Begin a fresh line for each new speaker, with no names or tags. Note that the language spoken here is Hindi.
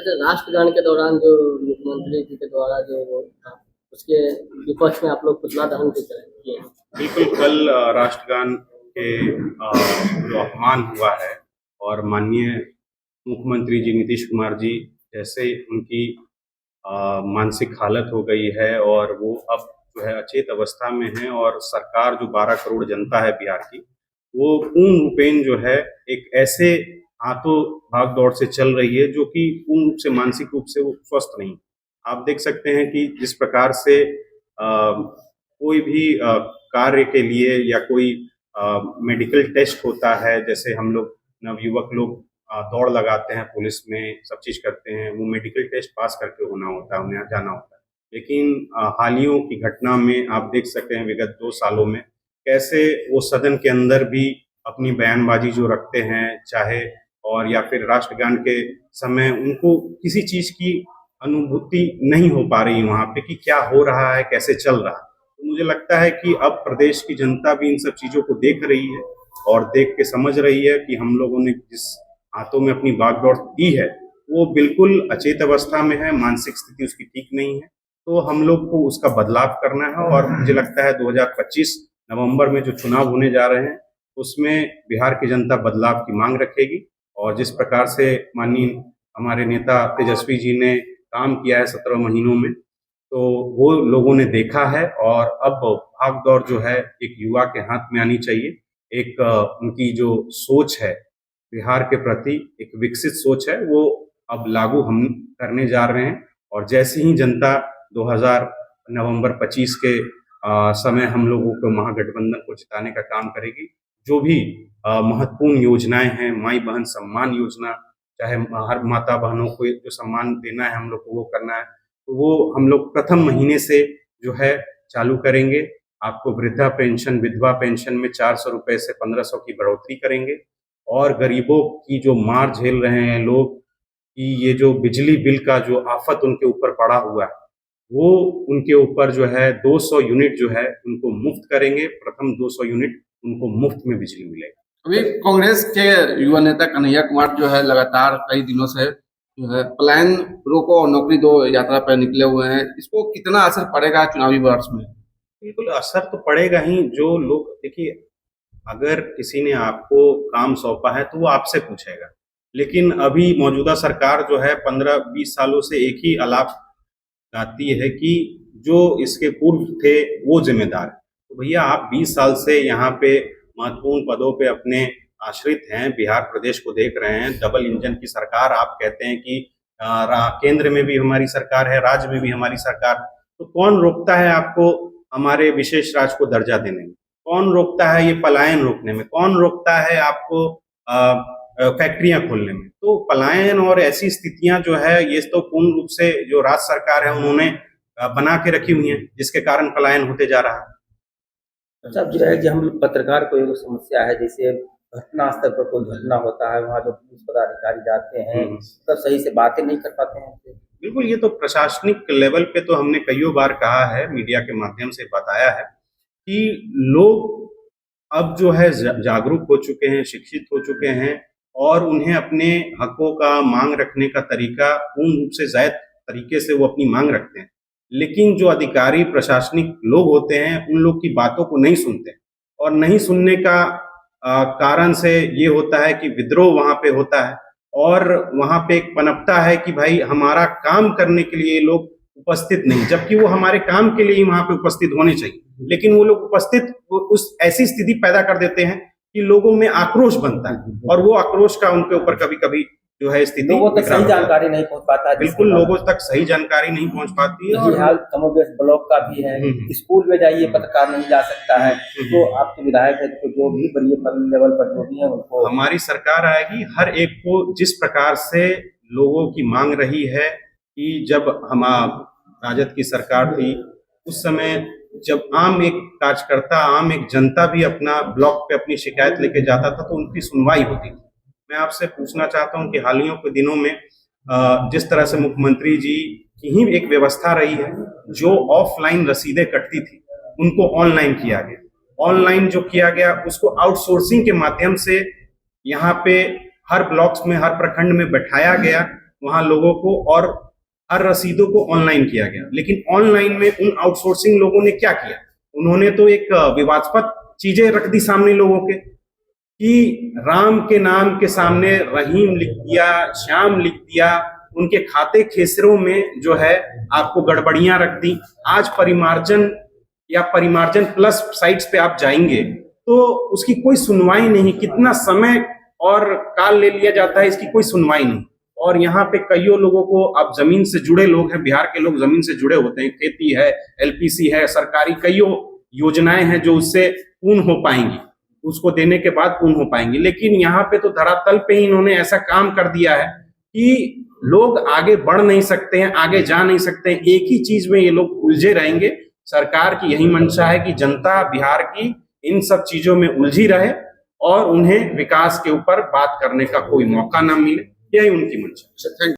अच्छा, राष्ट्रगान के दौरान जो मुख्यमंत्री जी के द्वारा जो वो था, उसके विपक्ष में आप लोग पुतला दहन भी किए हैं।
बिल्कुल, कल राष्ट्रगान के जो अपमान हुआ है और माननीय मुख्यमंत्री जी नीतीश कुमार जी जैसे उनकी मानसिक हालत हो गई है और वो अब जो है अचेत अवस्था में है और सरकार जो 12 करोड़ जनता है बिहार की, वो पूर्ण रूपेण जो है एक ऐसे हाथों भाग दौड़ से चल रही है जो कि पूर्ण रूप से मानसिक रूप से वो स्वस्थ नहीं। आप देख सकते हैं कि जिस प्रकार से कोई भी कार्य के लिए या कोई मेडिकल टेस्ट होता है, जैसे हम लोग नवयुवक लोग दौड़ लगाते हैं पुलिस में, सब चीज़ करते हैं, वो मेडिकल टेस्ट पास करके होना होता है, उन्हें जाना होता है। लेकिन हालियों की घटना में आप देख सकते हैं विगत 2 सालों में कैसे वो सदन के अंदर भी अपनी बयानबाजी जो रखते हैं, चाहे और या फिर राष्ट्रगान के समय उनको किसी चीज़ की अनुभूति नहीं हो पा रही वहाँ पे कि क्या हो रहा है, कैसे चल रहा है। तो मुझे लगता है कि अब प्रदेश की जनता भी इन सब चीज़ों को देख रही है और देख के समझ रही है कि हम लोगों ने जिस हाथों में अपनी बागडोर दी है, वो बिल्कुल अचेत अवस्था में है, मानसिक स्थिति उसकी ठीक नहीं है। तो हम लोग को उसका बदलाव करना है और मुझे लगता है 2025 नवंबर में जो चुनाव होने जा रहे हैं, उसमें बिहार की जनता बदलाव की मांग रखेगी और जिस प्रकार से माननीय हमारे नेता तेजस्वी जी ने काम किया है 17 महीनों में, तो वो लोगों ने देखा है और अब भाग-दौड़ जो है एक युवा के हाथ में आनी चाहिए। एक उनकी जो सोच है बिहार के प्रति, एक विकसित सोच है, वो अब लागू हम करने जा रहे हैं और जैसे ही जनता 2000 नवंबर 25 के समय हम लोगों को महागठबंधन को जिताने का काम करेगी। जो भी महत्वपूर्ण योजनाएं हैं, माई बहन सम्मान योजना, चाहे हर माता बहनों को जो सम्मान देना है हम लोग को वो करना है, तो वो हम लोग प्रथम महीने से जो है चालू करेंगे। आपको वृद्धा पेंशन, विधवा पेंशन में 400 रुपए से 1500 की बढ़ोतरी करेंगे और गरीबों की जो मार झेल रहे हैं लोग कि ये जो बिजली बिल का जो आफत उनके ऊपर पड़ा हुआ है, वो उनके ऊपर जो है 200 यूनिट जो है उनको मुफ्त करेंगे। प्रथम 200 यूनिट उनको मुफ्त में बिजली मिलेगा।
अभी कांग्रेस के युवा नेता कन्हैया कुमार जो है लगातार कई दिनों से जो है पलायन रोको और नौकरी दो यात्रा पर निकले हुए हैं। इसको कितना असर पड़ेगा चुनावी वर्ष में?
बिल्कुल असर तो पड़ेगा ही। जो लोग देखिए, अगर किसी ने आपको काम सौंपा है तो वो आपसे पूछेगा, लेकिन अभी मौजूदा सरकार जो है 15-20 सालों से एक ही आलाप गाती है कि जो इसके पूर्व थे वो जिम्मेदार है। तो भैया आप 20 साल से यहाँ पे महत्वपूर्ण पदों पे अपने आश्रित हैं, बिहार प्रदेश को देख रहे हैं, डबल इंजन की सरकार आप कहते हैं कि केंद्र में भी हमारी सरकार है, राज्य में भी हमारी सरकार है। तो कौन रोकता है आपको हमारे विशेष राज्य को दर्जा देने में? कौन रोकता है ये पलायन रोकने में? कौन रोकता है आपको फैक्ट्रियां खोलने में? तो पलायन और ऐसी स्थितियां जो है ये तो पूर्ण रूप से जो राज्य सरकार है उन्होंने बना के रखी हुई है, जिसके कारण पलायन होते जा रहा है।
अच्छा, अब जो है कि हम लोग पत्रकार को एक समस्या है, जैसे घटना स्थल पर कोई घटना होता है, वहाँ जो पुलिस पदाधिकारी जाते हैं, तब सही से बातें नहीं कर पाते हैं उनसे।
बिल्कुल, ये तो प्रशासनिक लेवल पे तो हमने कईयों बार कहा है, मीडिया के माध्यम से बताया है कि लोग अब जो है जागरूक हो चुके हैं, शिक्षित हो चुके हैं और उन्हें अपने हकों का मांग रखने का तरीका पूर्ण रूप से जायज तरीके से वो अपनी मांग रखते हैं। लेकिन जो अधिकारी प्रशासनिक लोग होते हैं, उन लोग की बातों को नहीं सुनते और नहीं सुनने का कारण से ये होता है कि विद्रोह वहाँ पे होता है और वहाँ पे एक पनपता है कि भाई हमारा काम करने के लिए लोग उपस्थित नहीं, जबकि वो हमारे काम के लिए ही वहाँ पे उपस्थित होने चाहिए। लेकिन वो लोग उपस्थित उस ऐसी स्थिति पैदा कर देते हैं कि लोगों में आक्रोश बनता है और वो आक्रोश का उनके ऊपर कभी-कभी जो है स्थिति
लोगों तक सही जानकारी नहीं पहुंच पाता है।
बिल्कुल, लोगों तक सही जानकारी नहीं पहुंच पाती है।
यही हाल कमोबेश ब्लॉक का भी है। स्कूल में जाइए पत्रकार नहीं जा सकता है। तो आपके विधायक है तो जो भी बड़ी लेवल पर जो भी है उनको, हमारी
सरकार आएगी, हर एक को जिस प्रकार से लोगों की मांग रही है कि जब हम राजद की सरकार थी उस समय जब आम एक कार्यकर्ता, आम एक जनता भी अपना ब्लॉक पे अपनी शिकायत लेके जाता था तो उनकी सुनवाई होती थी। मैं आपसे पूछना चाहता हूं कि हालियों के दिनों में जिस तरह से मुख्यमंत्री जी की ही एक व्यवस्था रही है, जो ऑफलाइन रसीदें कटती थी उनको ऑनलाइन किया गया। ऑनलाइन जो किया गया उसको आउटसोर्सिंग के माध्यम से यहाँ पे हर ब्लॉक्स में, हर प्रखंड में बैठाया गया। वहां लोगों को और हर रसीदों को ऑनलाइन किया गया। लेकिन ऑनलाइन में उन आउटसोर्सिंग लोगों ने क्या किया, उन्होंने तो एक विवादास्पद चीजें रख दी सामने लोगों के कि राम के नाम के सामने रहीम लिख दिया, श्याम लिख दिया, उनके खाते खेसरों में जो है आपको गड़बड़ियां रख दी। आज परिमार्जन या परिमार्जन प्लस साइट्स पे आप जाएंगे तो उसकी कोई सुनवाई नहीं, कितना समय और काल ले लिया जाता है, इसकी कोई सुनवाई नहीं। और यहाँ पे कईयों लोगों को, आप जमीन से जुड़े लोग हैं, बिहार के लोग जमीन से जुड़े होते हैं, खेती है, एलपीसी है, सरकारी कईयों योजनाएं हैं जो उससे पूर्ण हो पाएंगी, उसको देने के बाद पूर्ण हो पाएंगी। लेकिन यहाँ पे तो धरातल पे ही इन्होंने ऐसा काम कर दिया है कि लोग आगे बढ़ नहीं सकते हैं, आगे जा नहीं सकते हैं, एक ही चीज में ये लोग उलझे रहेंगे। सरकार की यही मंशा है कि जनता बिहार की इन सब चीजों में उलझी रहे और उन्हें विकास के ऊपर बात करने का कोई मौका ना मिले, यही उनकी मंशा है।